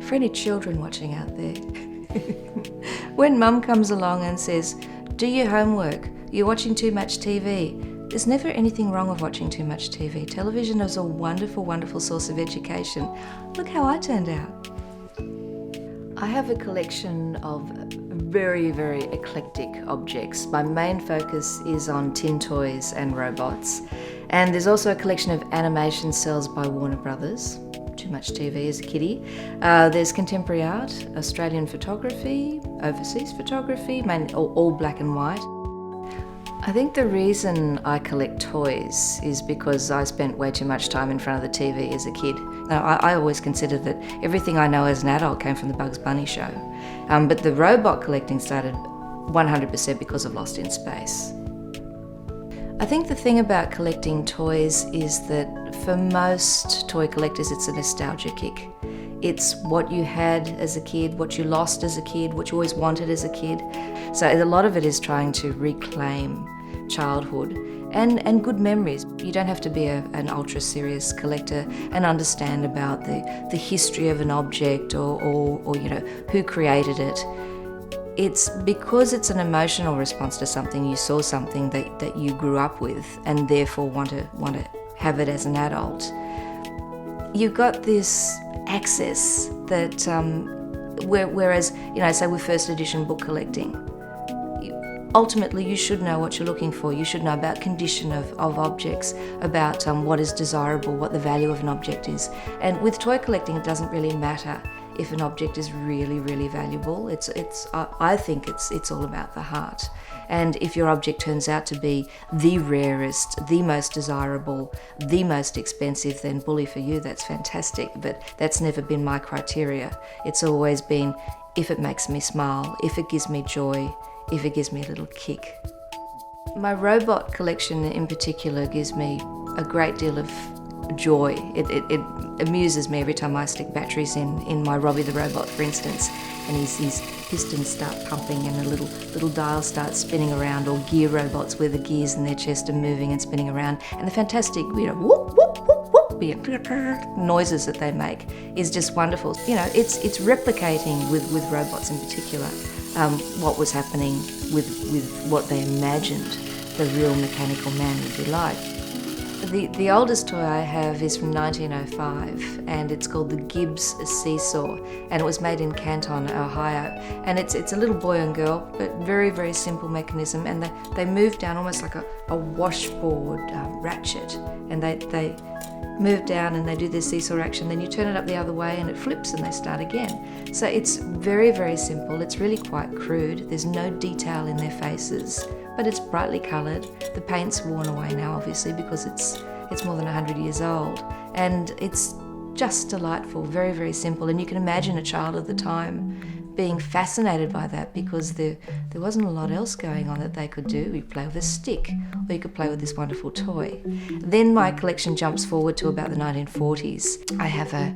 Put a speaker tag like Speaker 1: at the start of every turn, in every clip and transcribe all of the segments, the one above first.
Speaker 1: For any children watching out there, when Mum comes along and says, "Do your homework, you're watching too much TV," there's never anything wrong with watching too much TV. Television is a wonderful, wonderful source of education. Look how I turned out. I have a collection of very, very eclectic objects. My main focus is on tin toys and robots. And there's also a collection of animation cells by Warner Brothers. Too much TV as a kiddie. There's contemporary art, Australian photography, overseas photography, all black and white. I think the reason I collect toys is because I spent way too much time in front of the TV as a kid. Now, I always considered that everything I know as an adult came from the Bugs Bunny show. But the robot collecting started 100% because of Lost in Space. I think the thing about collecting toys is that for most toy collectors it's a nostalgia kick. It's what you had as a kid, what you lost as a kid, what you always wanted as a kid. So a lot of it is trying to reclaim childhood and good memories. You don't have to be an ultra serious collector and understand about the history of an object or who created it. It's because it's an emotional response to something. You saw something that you grew up with and therefore want to have it as an adult. You've got this access that, whereas, say with first edition book collecting, ultimately you should know what you're looking for. You should know about condition of objects, about what is desirable, what the value of an object is. And with toy collecting, it doesn't really matter if an object is really, really valuable. I think it's all about the heart. And if your object turns out to be the rarest, the most desirable, the most expensive, then bully for you, that's fantastic. But that's never been my criteria. It's always been if it makes me smile, if it gives me joy, if it gives me a little kick. My robot collection in particular gives me a great deal of joy. It amuses me every time I stick batteries in my Robbie the robot, for instance, and his pistons start pumping and a little dial starts spinning around, or gear robots where the gears in their chest are moving and spinning around, and the fantastic whoop whoop whoop whoop noises that they make is just wonderful. It's replicating with robots in particular what was happening with what they imagined the real mechanical man would be like. The oldest toy I have is from 1905, and it's called the Gibbs Seesaw, and it was made in Canton, Ohio. And it's a little boy and girl, but very, very simple mechanism, and they move down almost like a washboard ratchet, and they move down and they do their seesaw action, then you turn it up the other way and it flips and they start again. So it's very, very simple. It's really quite crude. There's no detail in their faces, but it's brightly coloured. The paint's worn away now, obviously, because it's more than 100 years old. And it's just delightful, very, very simple. And you can imagine a child of the time being fascinated by that, because there wasn't a lot else going on that they could do. You play with a stick, or you could play with this wonderful toy. Then my collection jumps forward to about the 1940s. I have a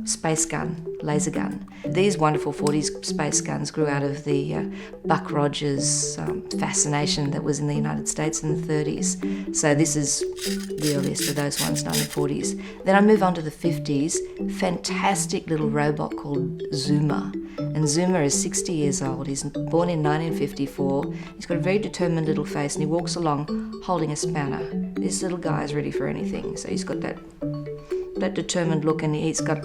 Speaker 1: space gun, laser gun. These wonderful 40s space guns grew out of the Buck Rogers fascination that was in the United States in the 30s. So this is the earliest of those ones, 1940s. Then I move on to the 50s. Fantastic little robot called Zuma. And Zuma is 60 years old. He's born in 1954. He's got a very determined little face, and he walks along holding a spanner. This little guy is ready for anything. So he's got that determined look, and he's got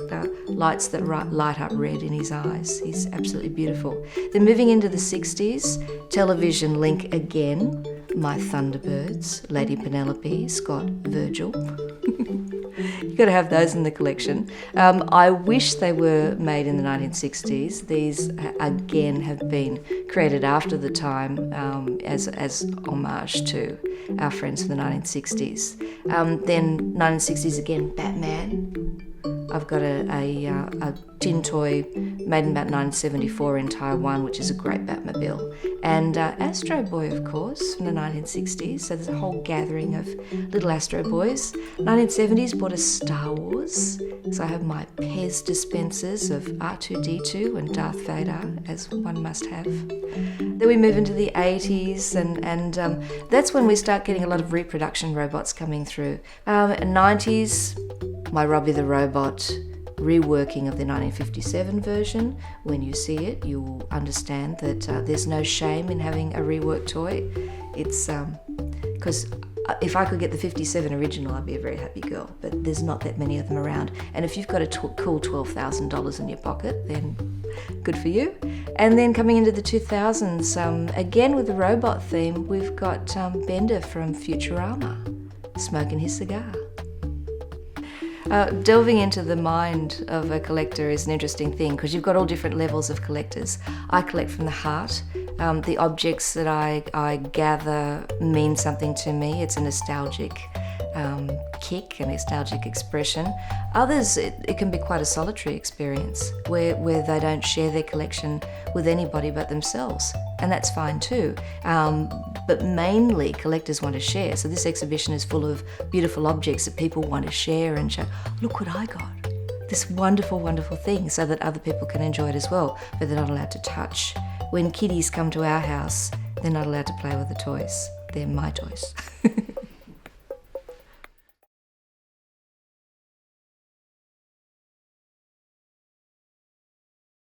Speaker 1: lights that light up red in his eyes. He's absolutely beautiful. Then moving into the 60s, television link again. My Thunderbirds, Lady Penelope, Scott, Virgil. You've got to have those in the collection. I wish they were made in the 1960s. These, again, have been created after the time as homage to our friends from the 1960s. Then 1960s again, Batman. I've got a tin toy made in about 1974 in Taiwan, which is a great Batmobile. And Astro Boy, of course, from the 1960s. So there's a whole gathering of little Astro Boys. 1970s bought a Star Wars. So I have my Pez dispensers of R2-D2 and Darth Vader, as one must have. Then we move into the 80s, and that's when we start getting a lot of reproduction robots coming through. 90s, my Robbie the Robot, reworking of the 1957 version. When you see it, you'll understand that there's no shame in having a reworked toy. It's because if I could get the 57 original, I'd be a very happy girl, but there's not that many of them around. And if you've got a cool $12,000 in your pocket, then good for you. And then coming into the 2000s, again with the robot theme, we've got Bender from Futurama smoking his cigar. Delving into the mind of a collector is an interesting thing because you've got all different levels of collectors. I collect from the heart. The objects that I gather mean something to me. It's a nostalgic kick, a nostalgic expression. Others, it can be quite a solitary experience where they don't share their collection with anybody but themselves, and that's fine too. But mainly collectors want to share. So this exhibition is full of beautiful objects that people want to share and show, look what I got. This wonderful, wonderful thing, so that other people can enjoy it as well, but they're not allowed to touch. When kiddies come to our house, they're not allowed to play with the toys. They're my toys.